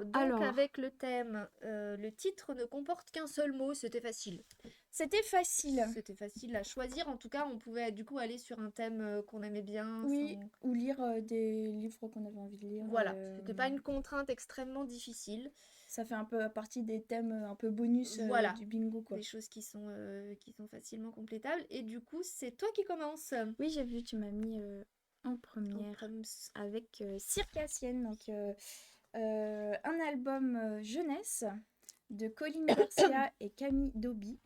Donc Alors, avec le thème, le titre ne comporte qu'un seul mot, c'était facile. c'était facile. C'était facile à choisir. En tout cas, on pouvait du coup aller sur un thème qu'on aimait bien. Oui, ou lire des livres qu'on avait envie de lire. Voilà, c'était pas une contrainte extrêmement difficile. Ça fait un peu partie des thèmes un peu bonus Voilà, du bingo, quoi. des choses qui sont facilement complétables. Et du coup, c'est toi qui commences. Oui, j'ai vu, tu m'as mis en En première prem- avec Circassienne, donc un album jeunesse de Colin Garcia et Camille Doby.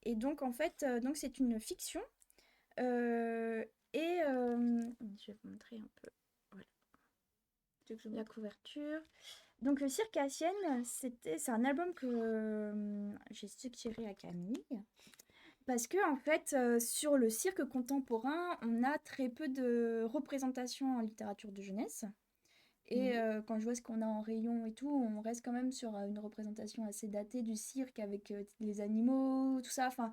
Et donc, en fait, donc c'est une fiction. euh, je vais vous montrer un peu Tu veux que je la montre couverture. Donc, Circassienne, c'est un album que j'ai suggéré à Camille. Parce que, en fait, sur le cirque contemporain, on a très peu de représentations en littérature de jeunesse. Et quand je vois ce qu'on a en rayon et tout, on reste quand même sur une représentation assez datée du cirque avec les animaux, tout ça. Enfin,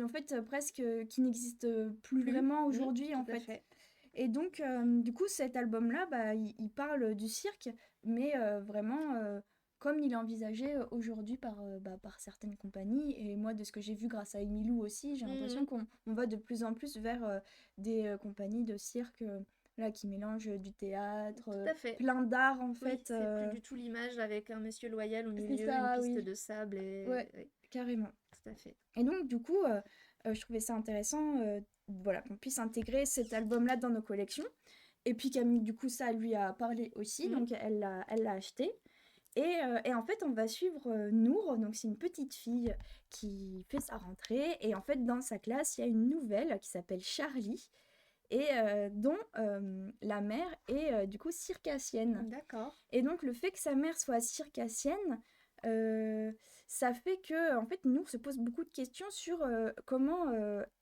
en fait, presque qui n'existe plus plus? vraiment aujourd'hui, Tout en à fait. fait. Et donc, du coup, cet album-là, bah, il parle du cirque, mais vraiment comme il est envisagé aujourd'hui par certaines compagnies. Et moi, de ce que j'ai vu grâce à Emilou aussi, j'ai l'impression Mhm. qu'on va de plus en plus vers des compagnies de cirque là, qui mélangent du théâtre, Tout à fait. plein d'art en Oui, fait. c'est plus du tout l'image avec un monsieur loyal au C'est milieu, une ça, piste oui. de sable et... Ouais, Oui, carrément. tout à fait. Et donc, du coup, je trouvais ça intéressant voilà, qu'on puisse intégrer cet album-là dans nos collections. Et puis Camille, du coup, ça lui a parlé aussi, Mhm. donc elle l'a acheté. Et en fait, on va suivre Nour, donc c'est une petite fille qui fait sa rentrée. Et en fait, dans sa classe, il y a une nouvelle qui s'appelle Charlie, et dont la mère est du coup circassienne. D'accord. Et donc le fait que sa mère soit circassienne, euh, ça fait que en fait Nour se pose beaucoup de questions sur comment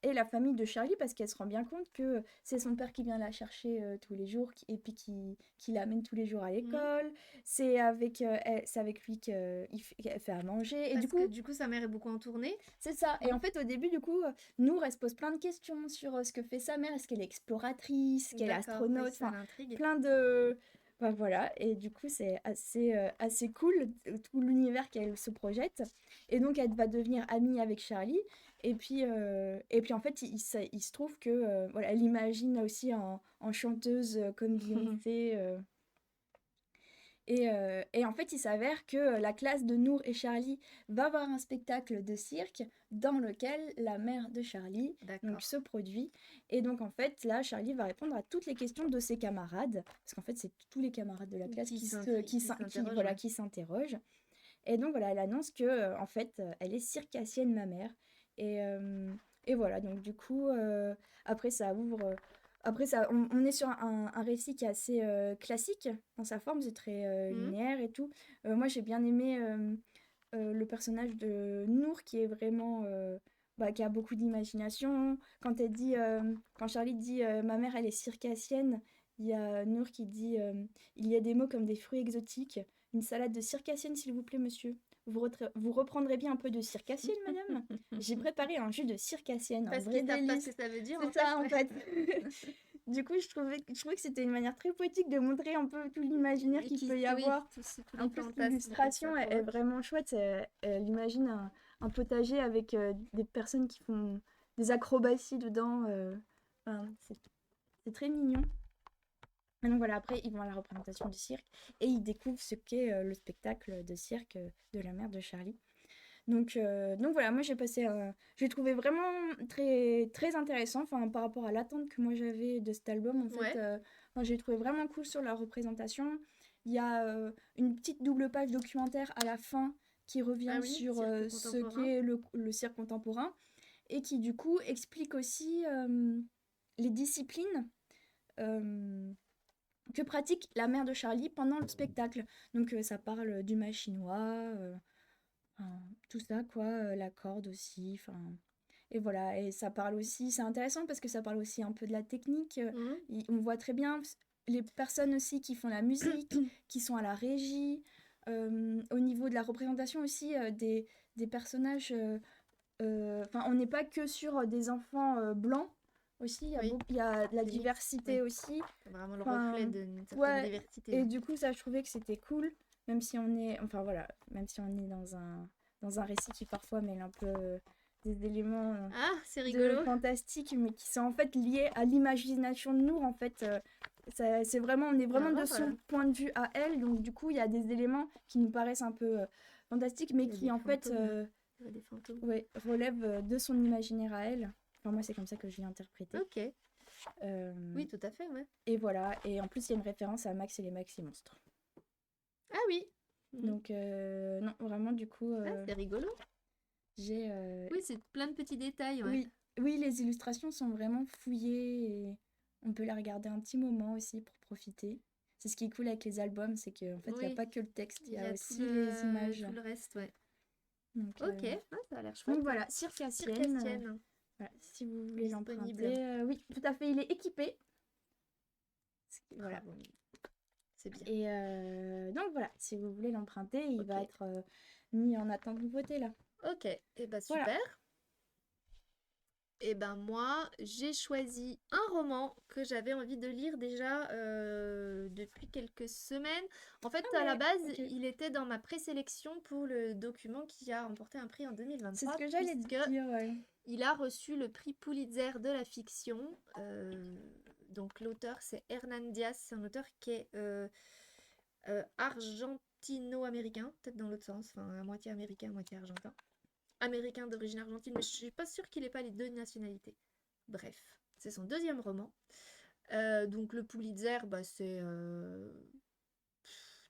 est la famille de Charlie, parce qu'elle se rend bien compte que c'est son père qui vient la chercher tous les jours et puis qui l'amène tous les jours à Mhm. l'école. C'est avec lui qu'elle fait à manger. Et du Parce que coup, du coup, sa mère est beaucoup en tournée. c'est ça. Et Mhm. en fait, au début, du coup, Nour, elle se pose plein de questions sur ce que fait sa mère. Est-ce qu'elle est exploratrice? Est-ce qu'elle est D'accord, oui, astronaute? ça Enfin, l'intrigue. plein de... Enfin, voilà. Et du coup, c'est assez cool, tout l'univers qu'elle se projette. Et donc, elle va devenir amie avec Charlie. Et puis en fait, il se trouve que... voilà, elle imagine aussi en chanteuse comme Beyoncé. Et en fait, il s'avère que la classe de Nour et Charlie va voir un spectacle de cirque dans lequel la mère de Charlie donc, D'accord. se produit. Et donc, en fait, là, Charlie va répondre à toutes les questions de ses camarades, parce qu'en fait, c'est tous les camarades de la classe Qui s'interroge, voilà, ouais. qui s'interrogent. Et donc, voilà, elle annonce que, en fait, elle est circassienne, ma mère. Et, euh, et voilà, donc du coup, après, ça ouvre. Après, on est sur un récit qui est assez classique dans sa forme, c'est très Mhm. linéaire et tout. Moi, j'ai bien aimé le personnage de Nour qui est vraiment. Qui a beaucoup d'imagination. Quand Charlie dit ma mère, elle est circassienne, il y a Nour qui dit il y a des mots comme des fruits exotiques. Une salade de circassienne, s'il vous plaît, monsieur. Vous reprendrez bien un peu de circassienne, madame? J'ai préparé un jus de circassienne, un Parce vrai qu'ils savent pas ce délice. que ça veut dire, C'est en fait, ça, en ouais. fait. Du coup, je trouvais que c'était une manière très poétique de montrer un peu tout l'imaginaire Et qu'il qui, peut y oui, avoir. tous les En plus, fantasmes que ça l'illustration est provoque. vraiment chouette. Elle imagine un potager avec des personnes qui font des acrobaties dedans. Enfin, c'est très mignon. Et donc voilà, après, ils vont à la représentation du cirque et ils découvrent ce qu'est le spectacle de cirque de la mère de Charlie. Donc voilà, moi j'ai trouvé vraiment très, très intéressant, enfin, par rapport à l'attente que moi j'avais de cet album. En fait, Ouais. moi j'ai trouvé vraiment cool sur la représentation. Il y a une petite double page documentaire à la fin qui Ah revient oui, sur cirque ce contemporain. qu'est le cirque contemporain et qui du coup explique aussi les disciplines euh, que pratique la mère de Charlie pendant le spectacle. Donc ça parle du machinois, enfin, tout ça quoi, la corde aussi, enfin... Et voilà, et ça parle aussi, c'est intéressant parce que ça parle aussi un peu de la technique. Mhm. On voit très bien les personnes aussi qui font la musique, qui sont à la régie, au niveau de la représentation aussi des personnages. Enfin, on n'est pas que sur des enfants blancs aussi, Oui, il y a de la c'est mixte, diversité oui. aussi. C'est vraiment le reflet Enfin, d'une certaine ouais, diversité, et ouais. du coup, ça, je trouvais que c'était cool. même si on est, enfin voilà, même si on est dans un récit qui parfois mêle un peu des éléments Ah, c'est de rigolo. fantastique, mais qui sont en fait liés à l'imagination de Nour, en fait. C'est vraiment, on est Ah vraiment de bah voilà, son point de vue à elle, donc du coup, il y a des éléments qui nous paraissent un peu fantastiques, mais il y a des qui en fait fantômes. Il y a des fantômes. ouais, relèvent de son imaginaire à elle. Enfin, moi, c'est comme ça que je l'ai interprété. Ok, Euh, oui, tout à fait, ouais. et voilà, et en plus, il y a une référence à Max et les Maxi Monstres. Ah oui. Mhm. Donc, non, vraiment, du coup, Ah, c'est rigolo. j'ai. Oui, c'est plein de petits détails, ouais. Oui, oui, les illustrations sont vraiment fouillées et on peut les regarder un petit moment aussi pour profiter. C'est ce qui est cool avec les albums, c'est qu'en fait, il n'y a Oui, pas que le texte, il il y y a a aussi les images. tout le reste, ouais. Donc, Ok, ah, ça a l'air donc chouette. voilà, Circassienne. Circassienne, Voilà, si vous voulez disponible. l'emprunter, oui, tout à fait, il est équipé. Voilà. Bravo, c'est bien. Et donc voilà, si vous voulez l'emprunter, il Ok, va être mis en attente de nouveauté là. ok, et bah Voilà. super. Et ben moi, j'ai choisi un roman que j'avais envie de lire déjà depuis quelques semaines. En fait, Ah à la mais, base, ok. il était dans ma présélection pour le document qui a remporté un prix en C'est ce 2023, que j'allais puisque dire, ouais. il a reçu le prix Pulitzer de la fiction. Donc l'auteur, c'est Hernan Diaz, c'est un auteur qui est argentino-américain, peut-être dans l'autre sens, enfin à moitié américain, à moitié argentin. Américain d'origine argentine, mais je suis pas sûre qu'il ait pas les deux nationalités. Bref, c'est son deuxième roman. Donc le Pulitzer, bah, c'est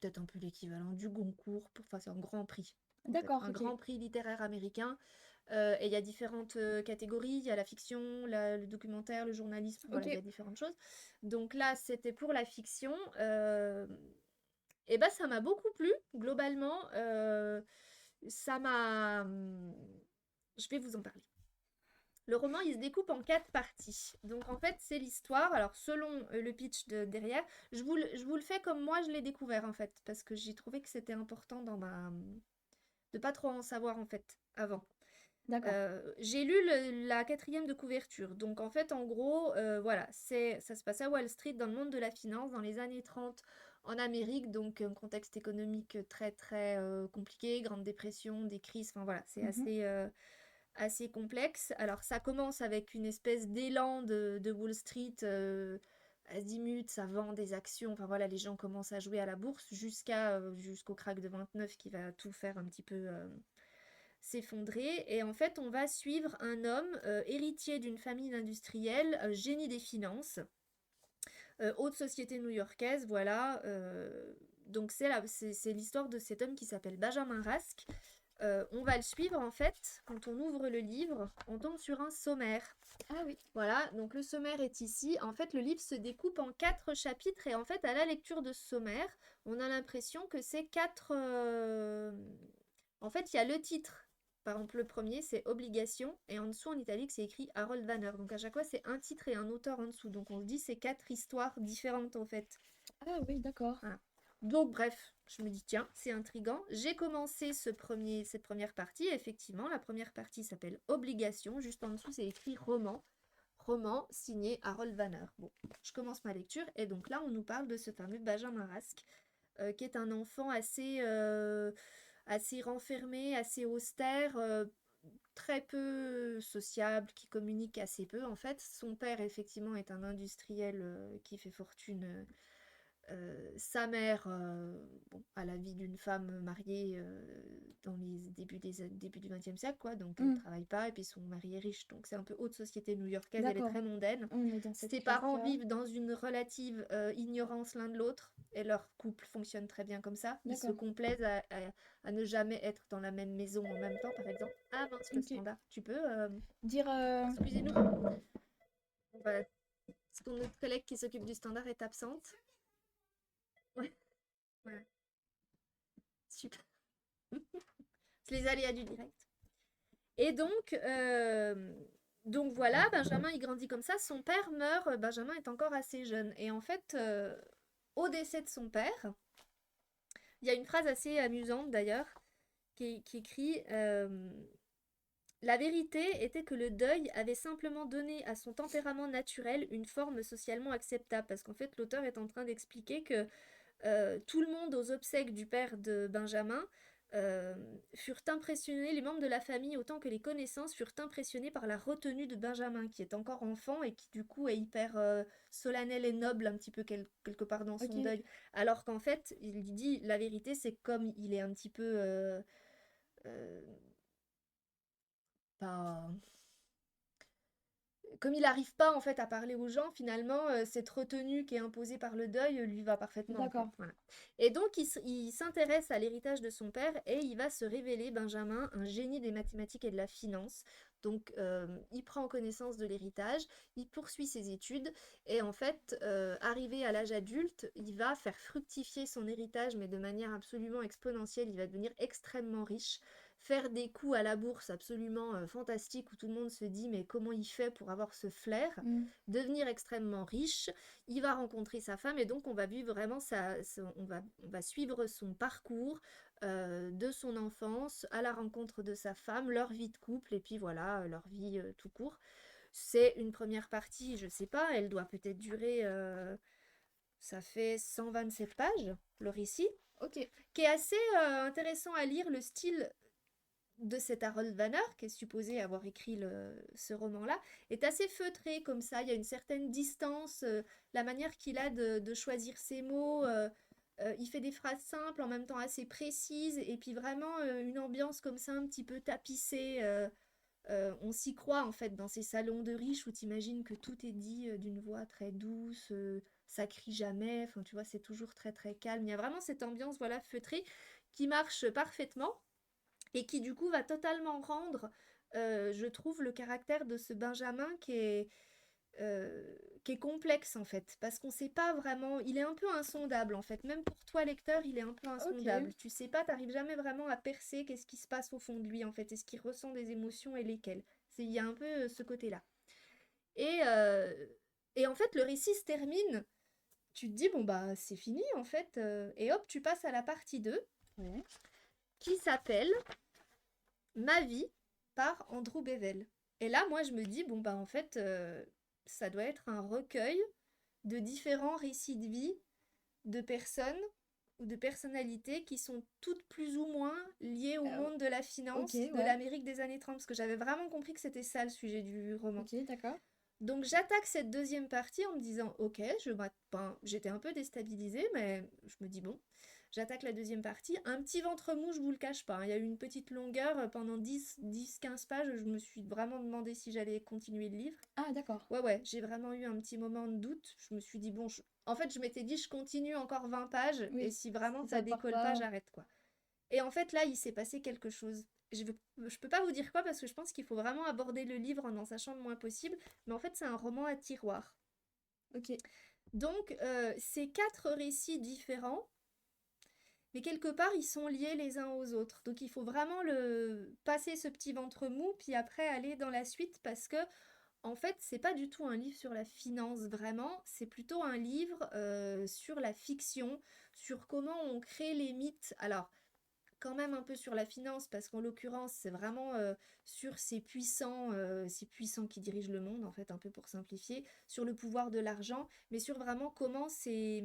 peut-être un peu l'équivalent du Goncourt, enfin c'est un grand prix, en fait, D'accord, un ok. grand prix littéraire américain. Et il y a différentes catégories, il y a la fiction, le documentaire, le journalisme, Ok. voilà, il y a différentes choses. Donc là, c'était pour la fiction. Et bah ça m'a beaucoup plu, globalement. Ça m'a... Je vais vous en parler. Le roman, il se découpe en 4 parties. Donc en fait, c'est l'histoire. Alors selon le pitch derrière, je vous le fais comme moi je l'ai découvert en fait, parce que j'ai trouvé que c'était important de pas trop en savoir en fait avant. D'accord. J'ai lu la quatrième de couverture. Donc en fait, en gros, voilà, ça se passe à Wall Street, dans le monde de la finance, dans les années 30 en Amérique, donc un contexte économique très très compliqué, Grande Dépression, des crises, enfin voilà, c'est Mhm. assez complexe. Alors ça commence avec une espèce d'élan de Wall Street, azimut, ça vend des actions, enfin voilà, les gens commencent à jouer à la bourse jusqu'au krach de 29 qui va tout faire un petit peu s'effondrer. Et en fait, on va suivre un homme héritier d'une famille d'industriels, génie des finances, haute société new-yorkaise, voilà. Donc c'est l'histoire de cet homme qui s'appelle Benjamin Rask. On va le suivre en fait, quand on ouvre le livre, on tombe sur un sommaire. Ah oui. Voilà, donc le sommaire est ici. En fait, le livre se découpe en 4 chapitres et en fait, à la lecture de ce sommaire, on a l'impression que c'est 4... En fait, il y a le titre. Par exemple, le premier, c'est Obligation et en dessous, en italique, c'est écrit Harold Vanner. Donc à chaque fois, c'est un titre et un auteur en dessous. Donc on se dit c'est 4 histoires différentes en fait. Ah oui, d'accord. Voilà. Donc bref, je me dis tiens, c'est intriguant. J'ai commencé cette première partie. Effectivement, la première partie s'appelle Obligation. Juste en dessous, c'est écrit roman. Roman signé Harold Vanner. Bon, je commence ma lecture et donc là, on nous parle de ce fameux Benjamin Rask, qui est un enfant assez renfermé, assez austère, très peu sociable, qui communique assez peu en fait. Son père, effectivement, est un industriel qui fait fortune. Sa mère bon, a la vie d'une femme mariée dans les débuts du XXe siècle, quoi, donc elle Hmm. travaille pas, et puis son mari est riche, donc c'est un peu haute société new-yorkaise, elle est D'accord. très mondaine. On est dans cette Ses parents classe-là. vivent dans une relative ignorance l'un de l'autre, et leur couple fonctionne très bien comme ça. Ils se D'accord. complaisent à ne jamais être dans la même maison en même temps, par exemple. Ah mince, le Ok. standard. Tu peux... Dire. Excusez-nous. Voilà. Parce que notre collègue qui s'occupe du standard est absente. Ouais, voilà. Super. C'est les aléas du direct. Et donc voilà, Benjamin il grandit comme ça. Son père meurt, Benjamin est encore assez jeune. Et en fait, au décès de son père, il y a une phrase assez amusante d'ailleurs qui écrit la vérité était que le deuil avait simplement donné à son tempérament naturel une forme socialement acceptable. Parce qu'en fait, l'auteur est en train d'expliquer que tout le monde aux obsèques du père de Benjamin euh, furent impressionnés, les membres de la famille autant que les connaissances furent impressionnés par la retenue de Benjamin, qui est encore enfant et qui du coup est hyper solennel et noble un petit peu quelque part dans son Ok. deuil. Alors qu'en fait, il dit la vérité, c'est comme il est un petit peu euh, pas comme il n'arrive pas en fait à parler aux gens, finalement, cette retenue qui est imposée par le deuil lui va parfaitement en fait. D'accord. Voilà. Et donc il s'intéresse à l'héritage de son père et il va se révéler, Benjamin, un génie des mathématiques et de la finance. Donc il prend connaissance de l'héritage, il poursuit ses études et en fait, arrivé à l'âge adulte, il va faire fructifier son héritage mais de manière absolument exponentielle. Il va devenir extrêmement riche, faire des coups à la bourse absolument fantastiques où tout le monde se dit mais comment il fait pour avoir ce flair, Mm. devenir extrêmement riche, il va rencontrer sa femme et donc on va vivre vraiment on va suivre son parcours de son enfance à la rencontre de sa femme, leur vie de couple et puis voilà, leur vie tout court. C'est une première partie, je sais pas, elle doit peut-être durer, ça fait 127 pages, le récit, Ok. qui est assez intéressant à lire, le style de cet Harold Vanner, qui est supposé avoir écrit ce roman-là, est assez feutré comme ça. Il y a une certaine distance, la manière qu'il a de choisir ses mots. Il fait des phrases simples, en même temps assez précises, et puis vraiment une ambiance comme ça, un petit peu tapissée. On s'y croit en fait dans ces salons de riches où t'imagines que tout est dit d'une voix très douce, ça crie jamais, enfin tu vois, c'est toujours très très calme. Il y a vraiment cette ambiance voilà feutrée qui marche parfaitement et qui du coup va totalement rendre, je trouve, le caractère de ce Benjamin qui est complexe en fait, parce qu'on sait pas vraiment, il est un peu insondable en fait, même pour toi lecteur, il est un peu Ok. insondable. Tu sais pas, t'arrives jamais vraiment à percer qu'est-ce qui se passe au fond de lui en fait, est-ce qu'il ressent des émotions et lesquelles. Il y a un peu ce côté-là. Et, euh, et en fait, le récit se termine, tu te dis, bon bah c'est fini en fait, et hop, tu passes à la partie 2 Ouais. qui s'appelle Ma vie par Andrew Bevel. Et là, moi, je me dis, bon, bah, en fait, ça doit être un recueil de différents récits de vie de personnes ou de personnalités qui sont toutes plus ou moins liées au Euh, monde de la ok, finance de ouais. l'Amérique des années 30, parce que j'avais vraiment compris que c'était ça le sujet du roman. Ok, d'accord. Donc j'attaque cette deuxième partie en me disant, ok, j'étais un peu déstabilisée, mais je me dis, bon, j'attaque la deuxième partie. Un petit ventre mou, je vous le cache pas, hein. Il y a eu une petite longueur pendant 10-15 pages, je me suis vraiment demandé si j'allais continuer le livre. Ah, d'accord. Ouais, ouais, j'ai vraiment eu un petit moment de doute. Je me suis dit, bon, en fait, je m'étais dit, je continue encore 20 pages, et Oui. si vraiment Si ça ça part décolle pas, pas. j'arrête, quoi. Et en fait, là, il s'est passé quelque chose. Je peux pas vous dire quoi parce que je pense qu'il faut vraiment aborder le livre en sachant le moins possible, mais en fait, c'est un roman à tiroir. Ok. Donc, c'est quatre récits différents, mais quelque part, ils sont liés les uns aux autres. Donc, il faut vraiment passer ce petit ventre mou, puis après aller dans la suite parce que, en fait, c'est pas du tout un livre sur la finance, vraiment. C'est plutôt un livre sur la fiction, sur comment on crée les mythes. Alors, quand même un peu sur la finance parce qu'en l'occurrence c'est vraiment sur ces puissants qui dirigent le monde en fait un peu pour simplifier, sur le pouvoir de l'argent, mais sur vraiment comment c'est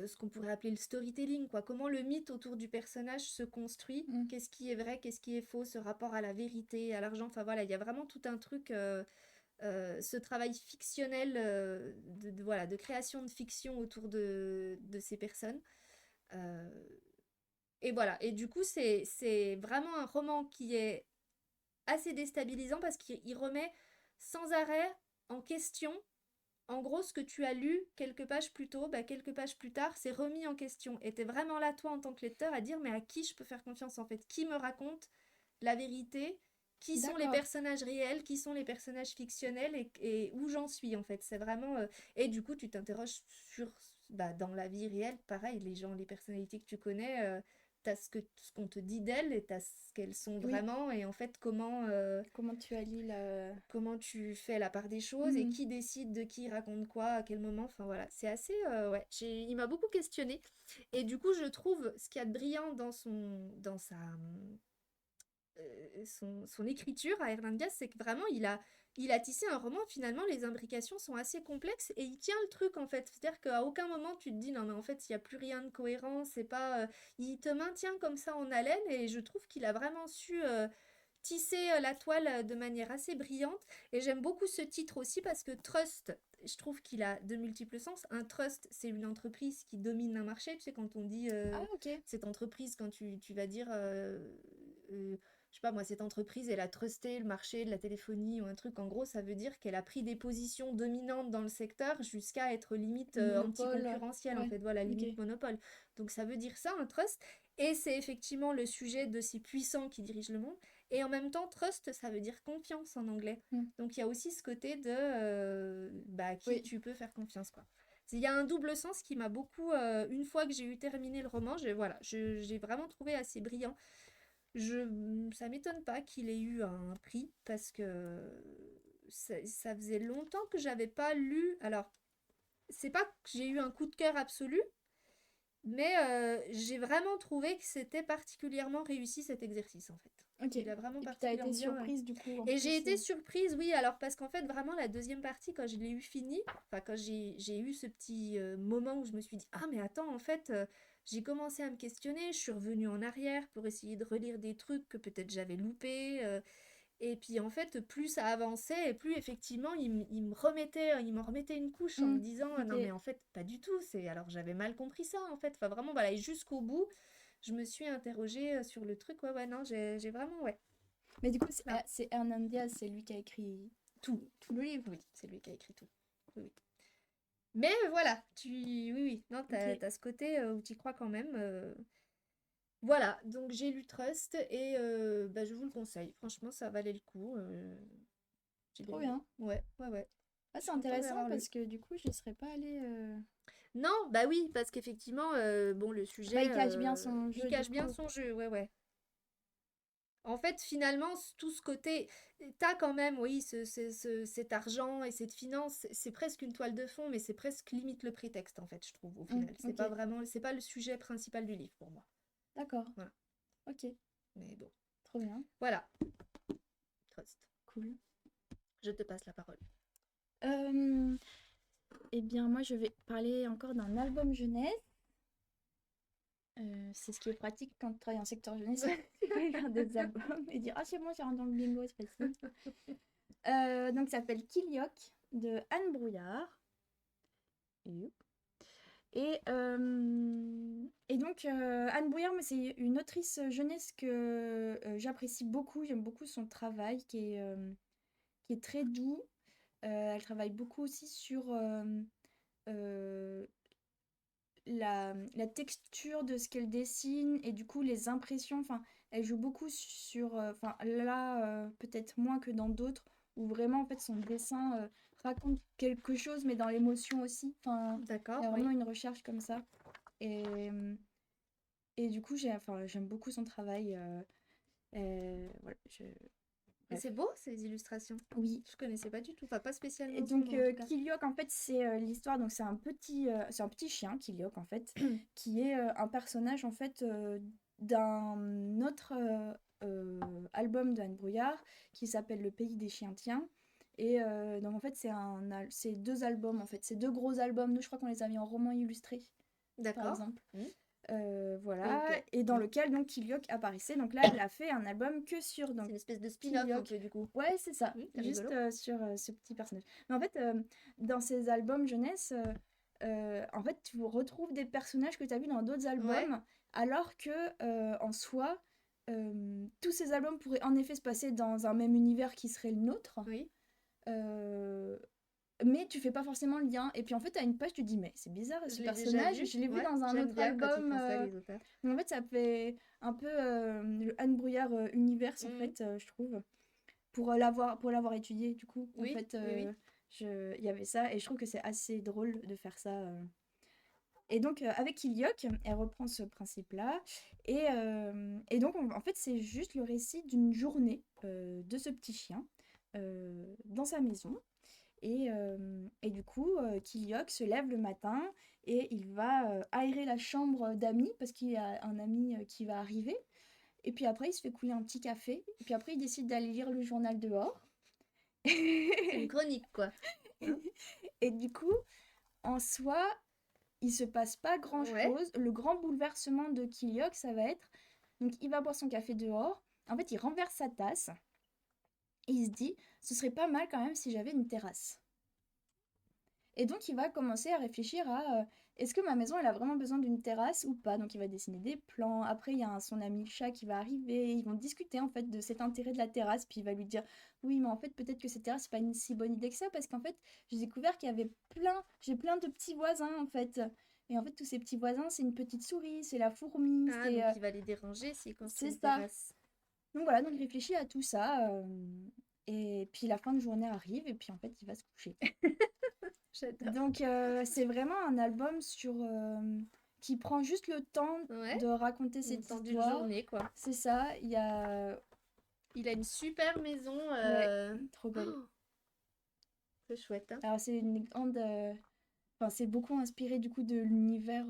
ce qu'on pourrait appeler le storytelling quoi, comment le mythe autour du personnage se construit, Mm. qu'est-ce qui est vrai, qu'est-ce qui est faux, ce rapport à la vérité, à l'argent, enfin voilà, il y a vraiment tout un truc ce travail fictionnel voilà, de création de fiction autour de ces personnes. Euh, et voilà, et du coup, c'est vraiment un roman qui est assez déstabilisant parce qu'il remet sans arrêt en question, en gros, ce que tu as lu quelques pages plus tôt, bah, quelques pages plus tard, c'est remis en question. Et t'es vraiment là, toi, en tant que lecteur, à dire, mais à qui je peux faire confiance en fait? Qui me raconte la vérité? Qui sont les D'accord. personnages réels? Qui sont les personnages fictionnels? Et où j'en suis, en fait? C'est vraiment... Et du coup, tu t'interroges sur... Bah, dans la vie réelle, pareil, les gens, les personnalités que tu connais, t'as ce qu'on te dit d'elles et t'as ce qu'elles sont Oui. vraiment. Et en fait, Comment tu allies la... comment tu fais la part des choses et Mm. qui décide de qui raconte quoi, à quel moment. Enfin voilà, c'est assez... ouais, il m'a beaucoup questionné. Et du coup, je trouve ce qu'il y a de brillant dans son écriture à Hernan Diaz, c'est que vraiment il a tissé un roman, finalement les imbrications sont assez complexes et il tient le truc en fait. C'est-à-dire qu'à aucun moment tu te dis non mais en fait il n'y a plus rien de cohérent, c'est pas... il te maintient comme ça en haleine et je trouve qu'il a vraiment su tisser la toile de manière assez brillante. Et j'aime beaucoup ce titre aussi parce que Trust, je trouve qu'il a de multiples sens. Un trust, c'est une entreprise qui domine un marché. Tu sais, quand on dit Ah, ok. cette entreprise, quand tu vas dire, je sais pas moi, cette entreprise, elle a trusté le marché de la téléphonie ou un truc, en gros, ça veut dire qu'elle a pris des positions dominantes dans le secteur jusqu'à être limite Monopole. anticoncurrentielle, en Ouais, fait, voilà, limite ok. monopole. Donc ça veut dire ça, un trust. Et c'est effectivement le sujet de ces puissants qui dirigent le monde. Et en même temps, trust, ça veut dire confiance en anglais. Mm. Donc il y a aussi ce côté de bah, qui Oui. tu peux faire confiance, quoi. Il y a un double sens qui m'a beaucoup, une fois que j'ai eu terminé le roman, voilà, j'ai vraiment trouvé assez brillant. Ça m'étonne pas qu'il ait eu un prix parce que ça faisait longtemps que j'avais pas lu. Alors, c'est pas que j'ai eu un coup de cœur absolu, mais j'ai vraiment trouvé que c'était particulièrement réussi cet exercice en fait. Ok. Il a vraiment Et puis t'as été particulièrement bien. surprise du coup en Et j'ai plus. été surprise, oui, alors parce qu'en fait, vraiment, la deuxième partie, quand je l'ai eu fini, enfin, quand j'ai eu ce petit moment où je me suis dit, ah, mais attends, en fait, j'ai commencé à me questionner, je suis revenue en arrière pour essayer de relire des trucs que peut-être j'avais loupés. Et puis, en fait, plus ça avançait, et plus effectivement, il m'en remettait une couche en me Mm. disant, non, mais Ok. en fait, pas du tout, alors j'avais mal compris ça, en fait. Enfin, vraiment, voilà, et jusqu'au bout, je me suis interrogée sur le truc, ouais, ouais, non, j'ai vraiment, ouais. Mais du coup, Là, c'est Hernan Diaz, c'est lui qui a écrit tout le livre. oui, c'est lui qui a écrit tout. Oui, oui. Mais voilà, oui, oui, non, Ok. t'as ce côté où tu crois quand même. Voilà, donc j'ai lu Trust et bah, je vous le conseille. Franchement, ça valait le coup. J'ai bien Trop aimé. bien. Ouais, ouais, ouais. Ah, Je c'est suis contente de intéressant l'avoir lu. parce que du coup, je serais pas allée. Non, bah oui, parce qu'effectivement, bon, le Bah, sujet, il cache bien son il jeu du cache bien coup. son jeu, ouais, ouais. En fait, finalement, tout ce côté, t'as quand même, oui, cet argent et cette finance, c'est presque une toile de fond, mais c'est presque limite le prétexte, en fait, je trouve, au final. C'est Ok. pas vraiment, c'est pas le sujet principal du livre pour moi. D'accord. Voilà. Ok. Mais bon, Trop bien. voilà. Trust. Cool. Je te passe la parole. Euh, eh bien, moi, je vais parler encore d'un album jeunesse. C'est ce qui est pratique quand tu travailles en secteur jeunesse. Tu peux écrire des albums et dire ah, c'est bon, j'ai rentré dans le bingo, c'est facile. Donc, ça s'appelle Kilioc de Anne Brouillard. Et donc, Anne Brouillard, moi, c'est une autrice jeunesse que j'apprécie beaucoup. J'aime beaucoup son travail qui est très doux. Elle travaille beaucoup aussi sur euh, la texture de ce qu'elle dessine et du coup les impressions. Enfin, elle joue beaucoup sur. Enfin, là, peut-être moins que dans d'autres, où vraiment, en fait, son dessin raconte quelque chose, mais dans l'émotion aussi. Enfin, il D'accord, y a vraiment oui. une recherche comme ça. Et, et du coup, j'aime beaucoup son travail. Voilà, Et bref. c'est beau, ces illustrations. Oui. Je connaissais pas du tout. Enfin, pas Et spécialement son donc, nom, en tout cas. Kilioc, en fait, c'est l'histoire. Donc, c'est un petit chien, Kilioc, en fait, qui est un personnage, en fait, d'un autre album d'Anne Brouillard qui s'appelle Le Pays des chiens tiens. Et donc, en fait, c'est deux albums, en fait. C'est deux gros albums. Nous, je crois qu'on les a mis en roman illustré, par D'accord. exemple. Hmm. Voilà, Ok. et dans Hmm. lequel donc Kilioc apparaissait. Donc là, elle a fait un album que sur C'est donc une espèce de spin-off un Kilioc. peu, du coup. Ouais, c'est ça, C'est juste rigolo. sur ce petit personnage. Mais en fait, dans ces albums jeunesse, en fait, tu retrouves des personnages que tu as vus dans d'autres Ouais, albums, alors que en soi, tous ces albums pourraient en effet se passer dans un même univers qui serait le nôtre. oui. Euh, mais tu fais pas forcément le lien. Et puis en fait, à une page, tu te dis, mais c'est bizarre, Je ce l'ai déjà personnage, vu. je l'ai vu Ouais, dans un j'aime autre bien quand ils album. font ça, les auteurs. Donc en fait, ça fait un peu le Anne Brouillard univers, en Mhm. fait, je trouve, pour l'avoir étudié, du coup. En Oui, fait, oui, oui. il y avait ça, et je trouve que c'est assez drôle de faire ça. Et donc, avec Ilioc, elle reprend ce principe-là. Et donc, en fait, c'est juste le récit d'une journée de ce petit chien dans sa maison. Et du coup, Kilioc se lève le matin et il va aérer la chambre d'amis parce qu'il y a un ami qui va arriver. Et puis après, il se fait couler un petit café. Et puis après, il décide d'aller lire le journal dehors. C'est une chronique, quoi. Hein. Et du coup, en soi, il se passe pas Ouais. grand-chose. Le grand bouleversement de Kiliok, ça va être... Donc, il va boire son café dehors. En fait, il renverse sa tasse. Et il se dit, ce serait pas mal quand même si j'avais une terrasse. Et donc, il va commencer à réfléchir à est-ce que ma maison, elle a vraiment besoin d'une terrasse ou pas? Donc, il va dessiner des plans. Après, il y a son ami le chat qui va arriver. Ils vont discuter en fait de cet intérêt de la terrasse. Puis il va lui dire oui, mais en fait, peut-être que cette terrasse, c'est pas une si bonne idée que ça parce qu'en fait, j'ai découvert qu'il y avait j'ai plein de petits voisins en fait. Et en fait, tous ces petits voisins, c'est une petite souris, c'est la fourmi, Ah, donc il va les déranger s'il construit c'est une ça. terrasse. Donc voilà, donc il réfléchit à tout ça. Et puis la fin de journée arrive et puis en fait, il va se coucher. J'adore. Donc, c'est vraiment un album qui prend juste le temps Ouais, de raconter le cette temps d'une histoire. journée, quoi. C'est ça, il y a... Il a une super maison. Ouais, trop belle. Oh, c'est chouette, hein. Alors, c'est une grande... Enfin, c'est beaucoup inspiré du coup de l'univers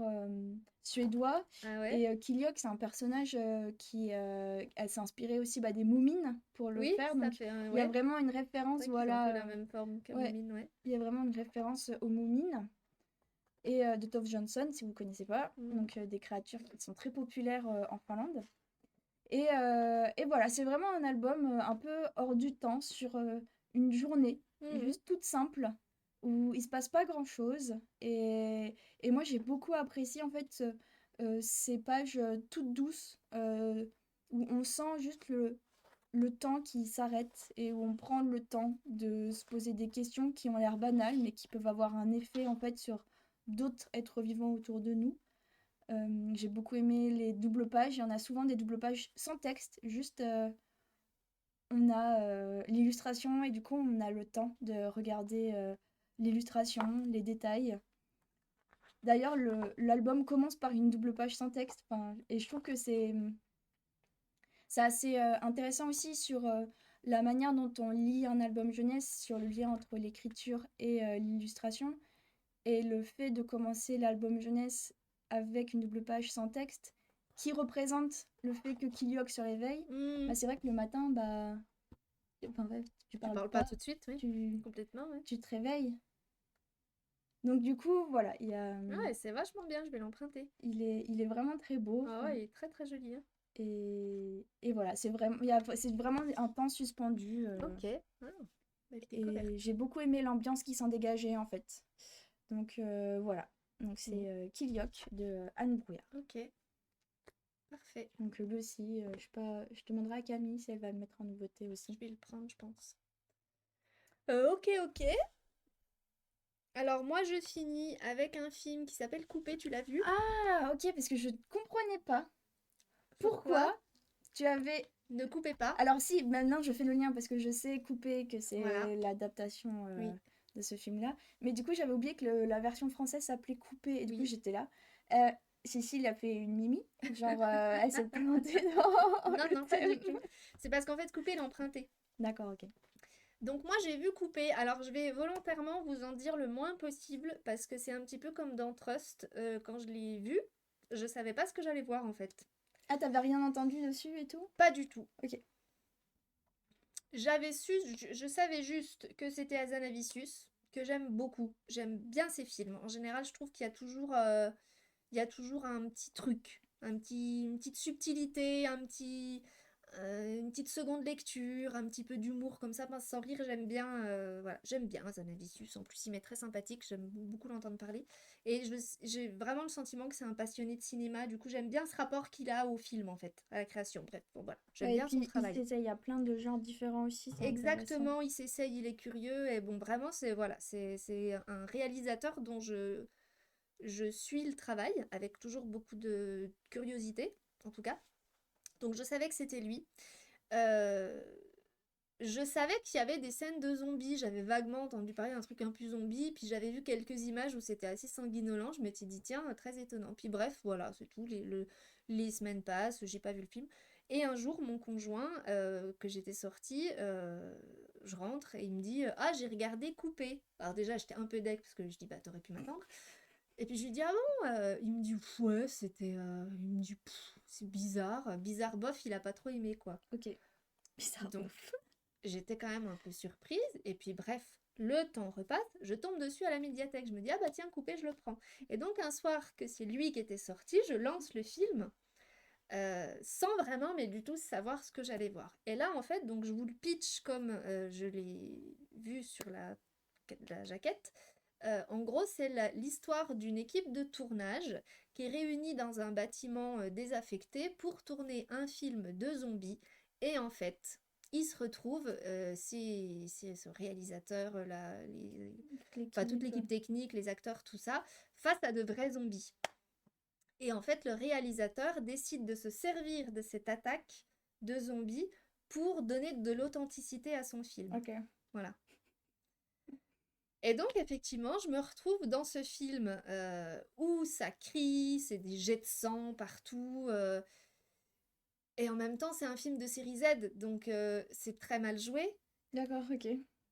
suédois. Ah ouais? Et Kiliok, c'est un personnage elle s'est inspirée aussi des Moumines pour le Oui, faire. ça Donc, fait il y a ouais. vraiment une C'est référence, vrai qu'ils ont un peu voilà. la même forme que Ouais, Moumine, ouais. il y a vraiment une référence aux Moumines. Et de Tove Jansson, si vous ne connaissez pas. Mm. Donc, des créatures qui sont très populaires en Finlande. Et voilà, c'est vraiment un album un peu hors du temps sur une journée, Mhm. juste toute simple, où il se passe pas grand-chose. Et moi, j'ai beaucoup apprécié en fait ces pages toutes douces, où on sent juste le temps qui s'arrête et où on prend le temps de se poser des questions qui ont l'air banales, mais qui peuvent avoir un effet en fait sur d'autres êtres vivants autour de nous. J'ai beaucoup aimé les doubles pages. Il y en a souvent des doubles pages sans texte, juste on a l'illustration et du coup on a le temps de regarder l'illustration, les détails. D'ailleurs, l'album commence par une double page sans texte, enfin, et je trouve que c'est assez intéressant aussi sur la manière dont on lit un album jeunesse, sur le lien entre l'écriture et l'illustration. Et le fait de commencer l'album jeunesse avec une double page sans texte, qui représente le fait que Kiliok se réveille, Mm. c'est vrai que le matin, enfin, ouais, tu Tu parles parles pas pas, tout de suite, oui. tu, Complètement, ouais. tu te réveilles. Donc du coup, voilà, Ouais, c'est vachement bien, je vais l'emprunter. il est vraiment très beau. Ah Enfin, ouais, il est très très joli, hein. et voilà, c'est vraiment un temps suspendu. Ok. Ah, belle découverte. Et j'ai beaucoup aimé l'ambiance qui s'en dégageait en fait. Donc voilà. Donc Bon, c'est Kiliok de Anne Brouillard. ok. Parfait. Donc lui aussi, je sais pas, je demanderai à Camille si elle va le mettre en nouveauté Je aussi. vais le prendre, je pense. Ok, ok. Alors moi, je finis avec un film qui s'appelle Coupé, tu l'as vu? Ah, ok, parce que je ne comprenais pas Pourquoi? pourquoi tu avais... Ne coupez pas. Alors si, maintenant je fais le lien parce que je sais couper que Voilà. c'est l'adaptation Oui. de ce film-là. Mais du coup, j'avais oublié que la version française s'appelait Coupé et du coup, Oui. j'étais là. Cécile a fait une mimi, genre elle s'est plantée dans Non, le non, pas du thème. tout. C'est parce qu'en fait, Coupé, il est emprunté. D'accord, ok. Donc moi, j'ai vu Coupé. Alors, je vais volontairement vous en dire le moins possible parce que c'est un petit peu comme dans Trust. Quand je l'ai vu, je savais pas ce que j'allais voir en fait. Ah, t'avais rien entendu dessus et tout? Pas du tout. Ok. Je savais juste que c'était Hazanavicius, que j'aime beaucoup. J'aime bien ses films. En général, je trouve il y a toujours un petit truc, une petite subtilité, une petite seconde lecture, un petit peu d'humour comme ça, pince sans rire. J'aime bien, voilà, j'aime bien Hazanavicius. En plus, il m'est très sympathique. J'aime beaucoup l'entendre parler. Et j'ai vraiment le sentiment que c'est un passionné de cinéma. Du coup, j'aime bien ce rapport qu'il a au film, en fait, à la création. Bref, bon, voilà, j'aime Ouais, et bien son puis il travail. s'essaye à plein de genres différents aussi, c'est intéressant. Exactement, il s'essaye, il est curieux et bon vraiment c'est un réalisateur dont je suis le travail avec toujours beaucoup de curiosité en tout cas. Donc je savais que c'était lui. Euh, je savais qu'il y avait des scènes de zombies, j'avais vaguement entendu parler d'un truc un peu zombie, puis j'avais vu quelques images où c'était assez sanguinolent, je m'étais dit tiens, très étonnant. Puis bref, voilà, c'est tout, les semaines passent, j'ai pas vu le film. Et un jour, mon conjoint, que j'étais sortie, je rentre et il me dit ah, j'ai regardé Coupé. Alors déjà, j'étais un peu deg parce que je dis bah t'aurais pu m'attendre. Et puis je lui dis ah bon Il me dit ouais, c'était. Il me dit c'est bizarre. Bizarre bof, il a pas trop aimé, quoi. Ok. Bizarre. Donc, j'étais quand même un peu surprise. Et puis, bref, le temps repasse. Je tombe dessus à la médiathèque. Je me dis, ah bah tiens, coupé, je le prends. Et donc, un soir que c'est lui qui était sorti, je lance le film. Sans vraiment, mais du tout, savoir ce que j'allais voir. Et là, en fait, donc je vous le pitch comme je l'ai vu sur la jaquette. En gros, c'est l'histoire d'une équipe de tournage qui est réunie dans un bâtiment désaffecté pour tourner un film de zombies. Et en fait, il se retrouve, c'est ce réalisateur, enfin, toute L'équipe. l'équipe technique, les acteurs, tout ça, face à de vrais zombies. Et en fait, le réalisateur décide de se servir de cette attaque de zombies pour donner de l'authenticité à son film. Ok. Voilà. Et donc, effectivement, je me retrouve dans ce film où ça crie, c'est des jets de sang partout. Et en même temps, c'est un film de série Z, donc c'est très mal joué, D'accord, ok.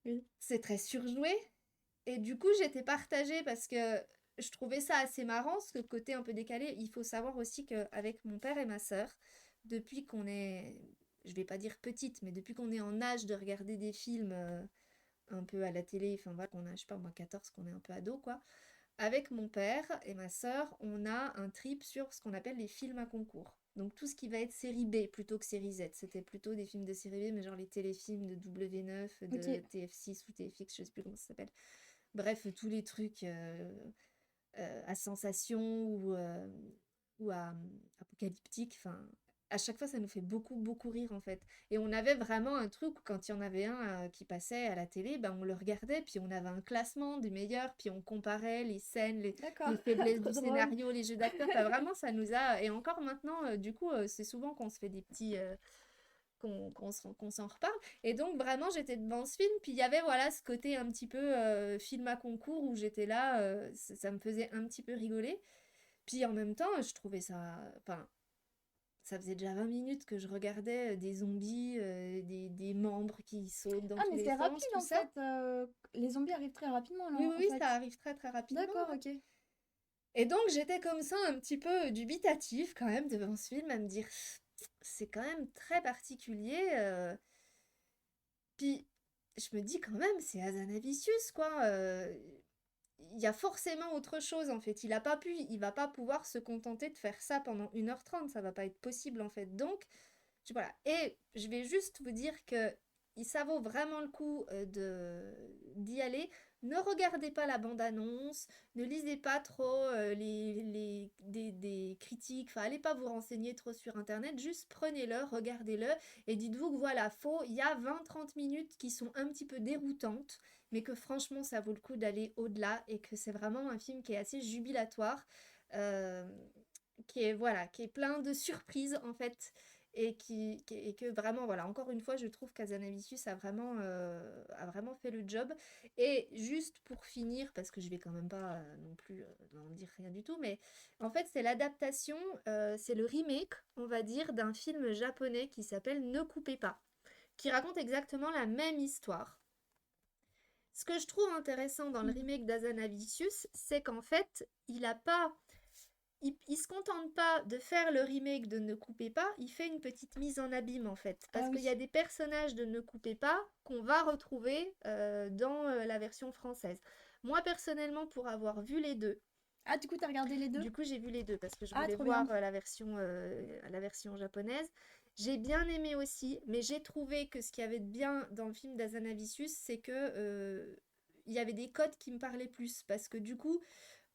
Oui. c'est très surjoué. Et du coup, j'étais partagée parce que je trouvais ça assez marrant, ce côté un peu décalé. Il faut savoir aussi qu'avec mon père et ma sœur, depuis qu'on est, je vais pas dire petite, mais depuis qu'on est en âge de regarder des films un peu à la télé, enfin voilà, qu'on a, je sais pas moi, 14, qu'on est un peu ado, quoi. Avec mon père et ma sœur, on a un trip sur ce qu'on appelle les films à concours. Donc tout ce qui va être série B plutôt que série Z. C'était plutôt des films de série B, mais genre les téléfilms de W9, de Ok. TF6 ou TFX, je sais plus comment ça s'appelle. Bref, tous les trucs à sensation ou à apocalyptique. Enfin, à chaque fois, ça nous fait beaucoup, beaucoup rire en fait. Et on avait vraiment un truc, quand il y en avait un qui passait à la télé, ben, on le regardait, puis on avait un classement des meilleurs, puis on comparait les scènes, D'accord. les faiblesses Trop du drôle. scénario, les jeux d'acteurs. Enfin, vraiment, ça nous a. Et encore maintenant, du coup, c'est souvent qu'on se fait des petits. Qu'on s'en reparle. Et donc, vraiment, j'étais devant ce film. Puis, il y avait, voilà, ce côté un petit peu film à concours où j'étais là, ça me faisait un petit peu rigoler. Puis, en même temps, je trouvais ça... Enfin, ça faisait déjà 20 minutes que je regardais des zombies, des membres qui sautent dans Ah, tous mais les c'est sens, rapide tout en ça. fait. Les zombies arrivent très rapidement là, Oui, oui, en oui, fait. ça arrive très, très rapidement. D'accord, Ouais. ok. Et donc, j'étais comme ça, un petit peu dubitative quand même devant ce film, à me dire, c'est quand même très particulier. Puis je me dis quand même, c'est Hazanavicius, quoi. Il y a forcément autre chose, en fait. Il va pas pouvoir se contenter de faire ça pendant 1h30. Ça va pas être possible, en fait. Donc, voilà. Et je vais juste vous dire que ça vaut vraiment le coup d'y aller. Ne regardez pas la bande-annonce, ne lisez pas trop des critiques, enfin, allez pas vous renseigner trop sur Internet, juste prenez-le, regardez-le, et dites-vous que voilà, il y a 20-30 minutes qui sont un petit peu déroutantes, mais que franchement, ça vaut le coup d'aller au-delà, et que c'est vraiment un film qui est assez jubilatoire, euh, voilà, qui est plein de surprises, en fait, et que vraiment, voilà, encore une fois, je trouve qu'Azanavicius a vraiment fait le job. Et juste pour finir, parce que je vais quand même pas non plus en dire rien du tout, mais en fait, c'est l'adaptation, c'est le remake, on va dire, d'un film japonais qui s'appelle Ne coupez pas, qui raconte exactement la même histoire. Ce que je trouve intéressant dans le Mhm. remake d'Azanavicius, c'est qu'en fait, il a pas il se contente pas de faire le remake de Ne coupez pas, il fait une petite mise en abîme en fait. Ah Parce qu'il y oui. a des personnages de Ne coupez pas qu'on va retrouver dans la version française. Moi personnellement, pour avoir vu les deux, Ah, du coup, t'as regardé les deux? du coup j'ai vu les deux parce que je Ah, voulais trop bien. voir la version japonaise. J'ai bien aimé aussi, mais j'ai trouvé que ce qu'il y avait de bien dans le film d'Azanavicius, c'est que il y avait des codes qui me parlaient plus. Parce que du coup,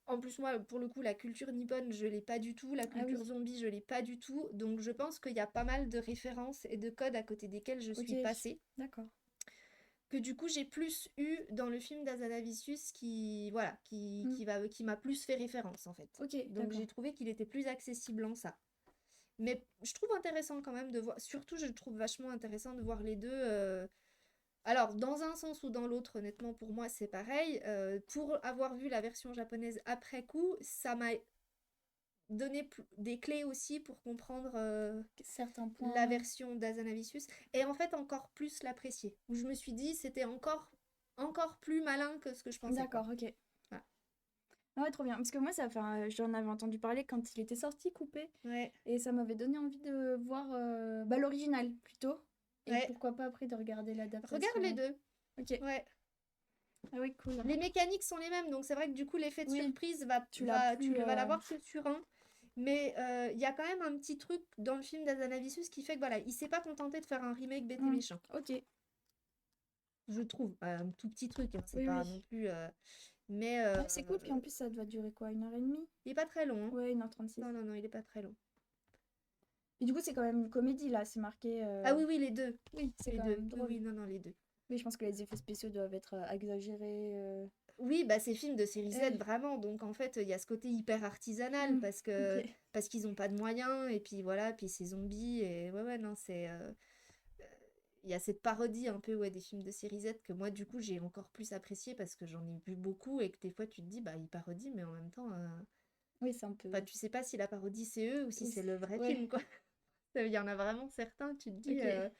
en plus, moi, pour le coup, la culture nippone, je l'ai pas du tout. La Ah oui. culture zombie, je l'ai pas du tout. Donc, je pense qu'il y a pas mal de références et de codes à côté desquels je Ok. suis passée. D'accord. Que du coup, j'ai plus eu dans le film d'Azanavicius qui, voilà, Hmm. qui m'a plus fait référence, en fait. Ok, Donc, d'accord. j'ai trouvé qu'il était plus accessible en ça. Mais je trouve intéressant quand même de voir, surtout, je trouve vachement intéressant de voir les deux. Alors, dans un sens ou dans l'autre, honnêtement, pour moi, c'est pareil. Pour avoir vu la version japonaise après coup, ça m'a donné des clés aussi pour comprendre Certains la points. version d'Azanavicius et en fait encore plus l'apprécier. Où je me suis dit c'était encore plus malin que ce que je pensais quoi. D'accord, ok. Voilà. Ah ouais, trop bien. Parce que moi, j'en avais entendu parler quand il était sorti, coupé. Ouais, Et ça m'avait donné envie de voir bah, l'original plutôt. Et ouais. pourquoi pas après de regarder Regarde les l'adaptation. deux. Ok. Ouais. Ah oui, cool. Les mécaniques sont les mêmes, donc c'est vrai que du coup, l'effet de Oui, surprise tu l'as tu plus. le vas l'avoir sur un. Mais il y a quand même un petit truc dans le film d'Azanavicius qui fait que voilà, il s'est pas contenté de faire un remake bête et méchant. Ok. Je trouve. Un tout petit truc, hein, c'est Oui, pas oui. non plus. Mais Ouais, c'est cool. Puis en plus, ça doit durer quoi, 1h30? il est pas très long, hein. Ouais, 1h36. Non, non, non, il est pas très long. Et du coup, c'est quand même une comédie là, c'est marqué. Ah oui, oui, les deux. Oui, c'est Les quand deux. même Oui, drôle. oui, non, non, les deux. Oui, je pense que les effets spéciaux doivent être exagérés. Oui, bah c'est film de série Z Oui. vraiment, donc en fait il y a ce côté hyper artisanal Ok. parce qu'ils ont pas de moyens et puis voilà, puis c'est zombies et ouais ouais non c'est il y a cette parodie un peu ouais des films de série Z que moi du coup j'ai encore plus apprécié parce que j'en ai vu beaucoup et que des fois tu te dis bah ils parodient mais en même temps Oui, c'est un peu. enfin tu sais pas si la parodie c'est eux ou si Oui, c'est le vrai ouais. film quoi. Il y en a vraiment certains tu te dis Ok.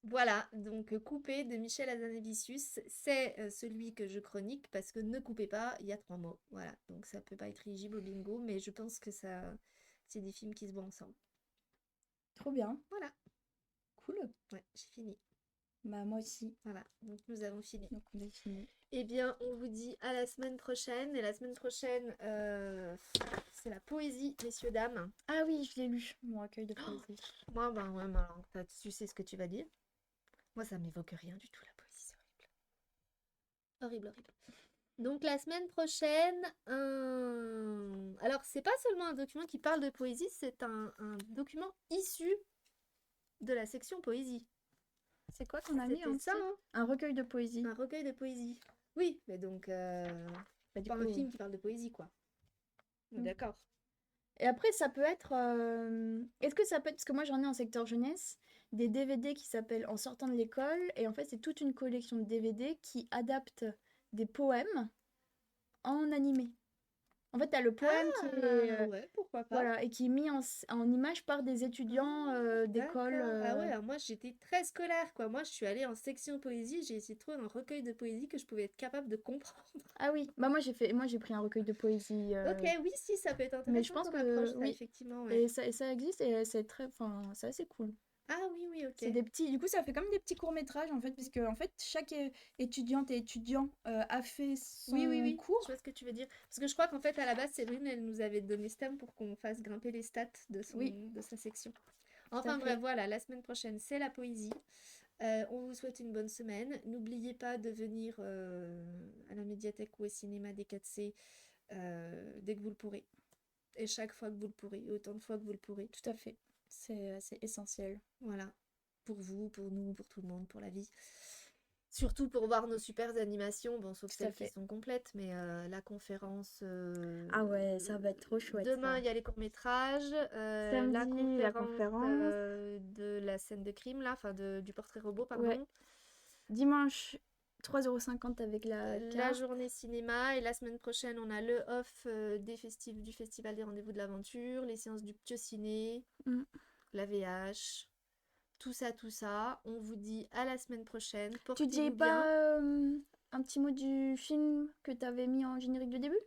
voilà, donc Coupé de Michel Hazanavicius, c'est celui que je chronique parce que ne coupez pas, il y a 3 mots. Voilà, donc ça peut pas être éligible au bingo, mais je pense que ça, c'est des films qui se voient ensemble. Trop bien. Voilà, Cool. ouais, j'ai fini. Bah, moi aussi. Voilà, donc nous avons fini. Donc, on a fini. Eh bien, on vous dit à la semaine prochaine. Et la semaine prochaine, c'est la poésie, messieurs, dames. Ah oui, je l'ai lu, mon recueil de poésie. Moi, ben ouais, mais alors, tu sais ce que tu vas dire. Moi, ça m'évoque rien du tout, la poésie, c'est horrible. Horrible, horrible. Donc la semaine prochaine, alors c'est pas seulement un document qui parle de poésie, c'est un document issu de la section poésie. C'est quoi qu'on a mis C'était en ça, titre? hein, Un recueil de poésie. un recueil de poésie. Oui, mais donc Bah, du pas un coup. film qui parle de poésie, quoi. Mm. D'accord. Et après, ça peut être. Est-ce que ça peut être. Parce que moi, j'en ai en secteur jeunesse, des DVD qui s'appellent En sortant de l'école. Et en fait, c'est toute une collection de DVD qui adaptent des poèmes en animé. En fait, t'as le poème qui est. Ouais, pourquoi pas. Voilà, et qui est mis en image par des étudiants d'école. D'accord. Ah ouais, alors moi j'étais très scolaire, quoi. Moi je suis allée en section poésie, j'ai essayé de trouver un recueil de poésie que je pouvais être capable de comprendre. Ah oui, bah moi j'ai pris un recueil de poésie. Ok, oui, si, ça peut être Mais je intéressant pense comme approche, que ça, oui, effectivement, ouais. et ça existe et c'est très, enfin, c'est assez cool. Ah oui, oui, C'est ok. des petits, du coup ça fait comme des petits courts-métrages en fait, puisque en fait chaque étudiante et étudiant a fait Oui, oui, son oui, je cours. vois ce que tu veux dire. Parce que je crois qu'en fait, à la base, Séverine, elle nous avait donné ce thème pour qu'on fasse grimper les stats Oui, de sa section. tout à Enfin fait. bref, voilà, la semaine prochaine, c'est la poésie. On vous souhaite une bonne semaine. N'oubliez pas de venir à la médiathèque ou au cinéma des 4C dès que vous le pourrez. Et chaque fois que vous le pourrez, et autant de fois que vous le pourrez. Tout à fait. C'est essentiel. Voilà. Pour vous, pour nous, pour tout le monde, pour la vie. Surtout pour voir nos super animations, bon, sauf Tout à celles qui fait. sont complètes, mais la conférence. Ah ouais, ça va être trop chouette Demain, ça. il y a les courts-métrages. La Samedi, la conférence conférence. de la scène de crime, là, enfin du portrait robot, Ouais. pardon. Dimanche, 3,50 € avec la La carte. journée cinéma. Et la semaine prochaine, on a le off du Festival des Rendez-vous de l'Aventure, les séances du Ptio Ciné, Mm. la VH. Tout ça, tout ça. On vous dit à la semaine prochaine. Tu disais Portez-vous bien. pas un petit mot du film que t'avais mis en générique de début?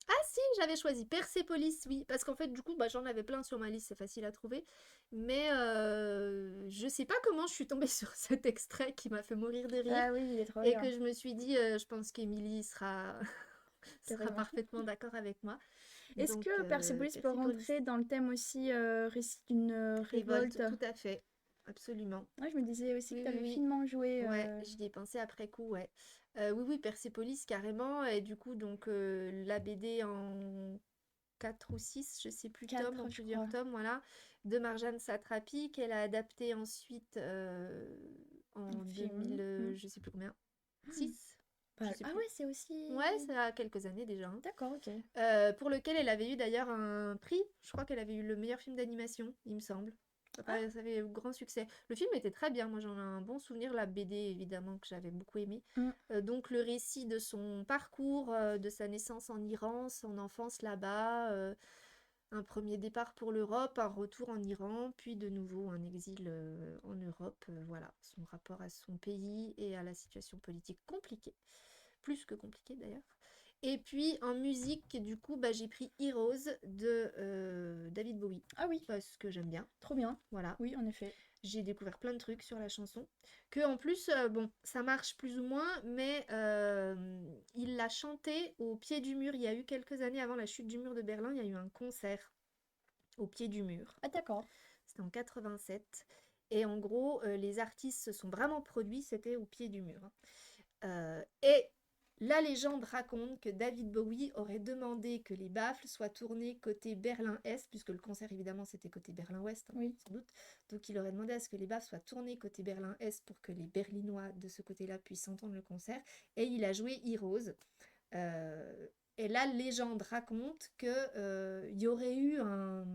Ah si, j'avais choisi Persepolis, oui, parce qu'en fait, du coup, bah, j'en avais plein sur ma liste, c'est facile à trouver. Mais je sais pas comment je suis tombée sur cet extrait qui m'a fait mourir de rire Ah oui, il est trop et bien. que je me suis dit, je pense qu'Émilie sera, sera Carrément. parfaitement d'accord avec moi. Est-ce Donc, que Persepolis peut Persepolis, rentrer dans le thème aussi récit d'une révolte? révolte, tout à fait, absolument. Ouais, je me disais aussi que Oui, tu oui, avais oui. finement joué. Ouais, j'y ai pensé après coup, ouais. Oui, oui, Persepolis, carrément. Et du coup, donc, la BD en 4 ou 6 je sais plus, tomes, en 4, je plusieurs crois. tomes, voilà, de Marjane Satrapi, qu'elle a adapté ensuite Un en film. 2000, je sais plus combien, 6 je sais Ah plus. ouais, c'est aussi. Ouais, ça a quelques années déjà, hein. D'accord, ok. Pour lequel elle avait eu d'ailleurs un prix. Je crois qu'elle avait eu le meilleur film d'animation, il me semble. Ah, Ça avait eu grand succès. Le film était très bien, moi j'en ai un bon souvenir. La BD, évidemment, que j'avais beaucoup aimé. mm, Donc le récit de son parcours, de sa naissance en Iran, son enfance là-bas, un premier départ pour l'Europe, un retour en Iran, puis de nouveau un exil en Europe. Voilà, son rapport à son pays et à la situation politique compliquée, plus que compliquée d'ailleurs. Et puis en musique, du coup, bah, j'ai pris Heroes de David Bowie, Ah oui, parce que j'aime bien. trop bien. Voilà. Oui, en effet. J'ai découvert plein de trucs sur la chanson. Que en plus, bon, ça marche plus ou moins, mais il l'a chanté au pied du mur. Il y a eu quelques années avant la chute du mur de Berlin, il y a eu un concert au pied du mur. Ah d'accord. C'était en 87. Et en gros, les artistes se sont vraiment produits, c'était au pied du mur, hein. Et la légende raconte que David Bowie aurait demandé que les baffles soient tournés côté Berlin-Est, puisque le concert évidemment c'était côté Berlin-Ouest, hein, Oui. sans doute. Donc il aurait demandé à ce que les baffles soient tournés côté Berlin-Est pour que les Berlinois de ce côté-là puissent entendre le concert. Et il a joué Heroes. Et la légende raconte que il y aurait eu un...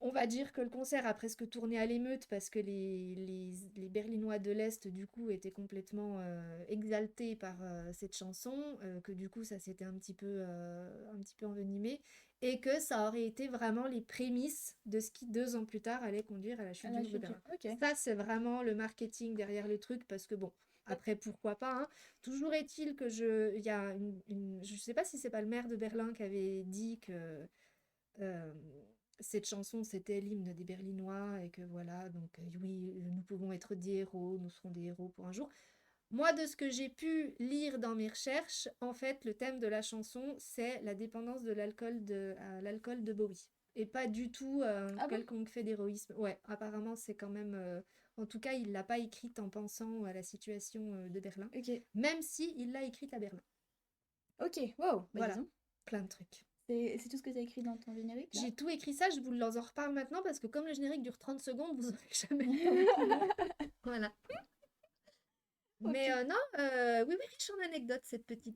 On va dire que le concert a presque tourné à l'émeute parce que les Berlinois de l'Est, du coup, étaient complètement exaltés par cette chanson, que du coup, ça s'était un petit peu envenimé, et que ça aurait été vraiment les prémices de ce qui, 2 ans plus tard, allait conduire à la chute À du la mur de chute Berlin. Ok. Ça, c'est vraiment le marketing derrière le truc, parce que bon, après, pourquoi pas, hein. Toujours est-il que il y a je sais pas si c'est pas le maire de Berlin qui avait dit que euh, cette chanson, c'était l'hymne des Berlinois et que voilà, donc oui, nous pouvons être des héros, nous serons des héros pour un jour. Moi, de ce que j'ai pu lire dans mes recherches, en fait, le thème de la chanson, c'est la dépendance de l'alcool à l'alcool de Bowie. Et pas du tout un Ah bon? quelconque fait d'héroïsme. Ouais, apparemment, c'est quand même... en tout cas, il l'a pas écrite en pensant à la situation de Berlin, Ok. même si il l'a écrite à Berlin. Ok, wow, bah Voilà, disons. plein de trucs. C'est tout ce que tu as écrit dans ton générique là? J'ai tout écrit ça, je vous en reparle maintenant parce que comme le générique dure 30 secondes, vous n'aurez jamais le temps de tout lire. Voilà. Mais Ok. non, oui, oui, riche en anecdotes, Oui, dis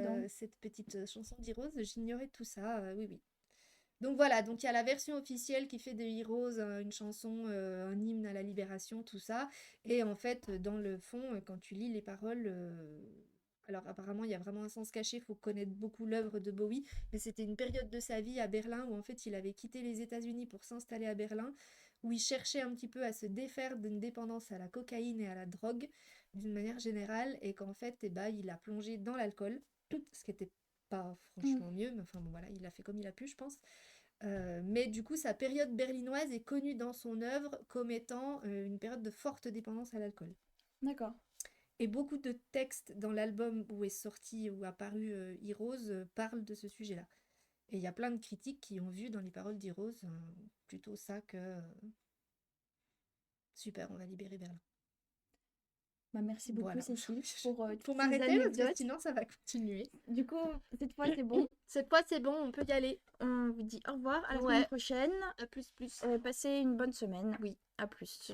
donc. cette petite chanson d'Heroes, j'ignorais tout ça, oui, oui. Donc voilà, donc il y a la version officielle qui fait de Heroes une chanson, un hymne à la libération, tout ça. Et en fait, dans le fond, quand tu lis les paroles, alors apparemment il y a vraiment un sens caché, il faut connaître beaucoup l'œuvre de Bowie, mais c'était une période de sa vie à Berlin où en fait il avait quitté les États-Unis pour s'installer à Berlin, où il cherchait un petit peu à se défaire d'une dépendance à la cocaïne et à la drogue d'une manière générale, et qu'en fait, eh ben, il a plongé dans l'alcool, ce qui était pas Mm. franchement mieux, mais enfin bon voilà, il a fait comme il a pu, je pense. Mais du coup, sa période berlinoise est connue dans son œuvre comme étant une période de forte dépendance à l'alcool. D'accord. Et beaucoup de textes dans l'album où est sorti, où apparu Heroes, parlent de ce sujet-là. Et il y a plein de critiques qui ont vu dans les paroles d'Heroes plutôt ça que super, on va libérer Berlin. Bah merci beaucoup Voilà, Cécile pour faut toutes ces m'arrêter parce que anecdotes. sinon ça va continuer. Du coup, cette fois c'est bon. Cette fois c'est bon, on peut y aller. On vous dit au revoir, à la semaine Ouais, prochaine. à plus plus. Passez une bonne semaine. Oui. À plus.